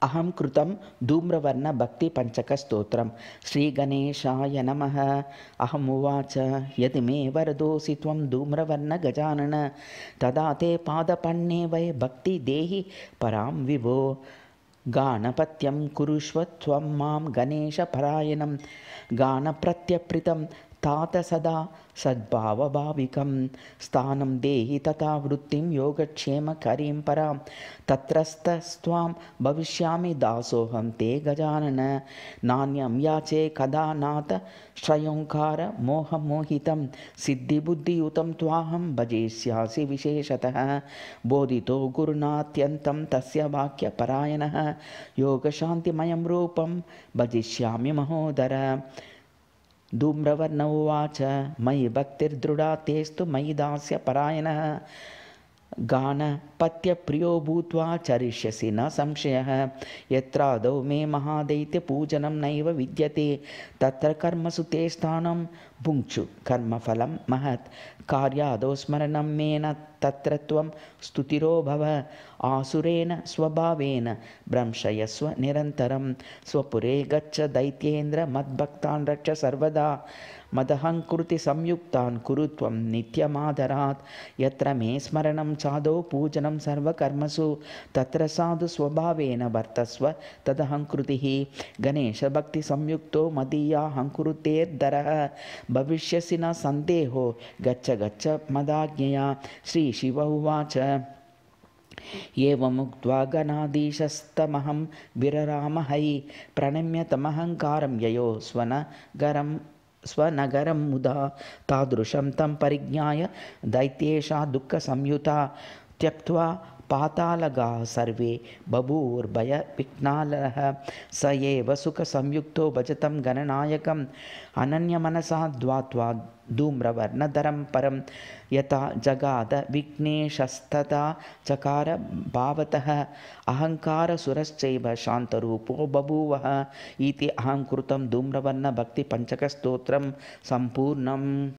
अहं कृतं धूम्रवर्णभक्तिपञ्चकस्तोत्रं। श्रीगणेशाय नमः। अहमुवाच यदि मे वरदोऽसि त्वं धूम्रवर्णगजानन तदा ते पादपन्ने वै भक्ति देहि परां विभो। गानपत्यं कुरुष्व त्वं मां गणेशपरायणं गानप्रत्यप्रितं तात सदा सद्भावभाविकं स्थानं देहि तथा वृत्तिं योगक्षेमकरीं परां तत्रस्थस्त्वां भविष्यामि दासोऽहं ते गजानन। नान्यं याचे कदा नाथ श्रयोङ्कार मोहमोहितं सिद्धिबुद्धियुतं त्वाहं भजेष्यासि विशेषतः। बोधितो गुरुणात्यन्तं तस्य वाक्यपरायणः योगशान्तिमयं रूपं भजिष्यामि महोदर। धूम्रवर्ण उवाच मयि भक्तिर्दृढा तेस्तु मयि दास्यपरायणः गानपत्यप्रियो भूत्वा चरिष्यसि न संशयः। यत्रादौ मे महादैत्यपूजनं नैव विद्यते तत्र कर्मसु ते स्थानं भुङ्क्षु कर्मफलं महत्। कार्यादौ स्मरणं मे न तत्र त्वं स्तुतिरो भव आसुरेण स्वभावेन भ्रंशयस्व निरन्तरं। स्वपुरे गच्छ दैत्येन्द्र मद्भक्तान् रक्ष सर्वदा मदहङ्कृति संयुक्तान् कुरु त्वं नित्यमादरात्। यत्र मे स्मरणं चादौ पूजनं सर्वकर्मसु तत्र साधु स्वभावेन वर्तस्व तदहङ्कृतिः। गणेशभक्तिसंयुक्तो मदीयाहङ्कृतेर्धरः भविष्यसि न सन्देहो गच्छ गच्छ मदाज्ञया। श्रीशिव उवाच एवमुक्त्वा गणाधीशस्तमहं विररामहै प्रणम्य तमहङ्कारं ययो स्वनगरं मुदा। तादृशं तं परिज्ञाय दैत्येशा दुःखसंयुता त्यक्त्वा पातालगाः सर्वे बभूवुर्भयविह्वलाः। स एव सुखसंयुक्तो भजतं गणनायकम् अनन्यमनसा ध्यात्वा धूम्रवर्णधरं परं। यथा जगाद विघ्नेशस्तथा चकार भावतः अहङ्कारसुरश्चैव शान्तरूपो बभूवः इति अहं कृतं धूम्रवर्णभक्तिपञ्चकस्तोत्रं सम्पूर्णम्।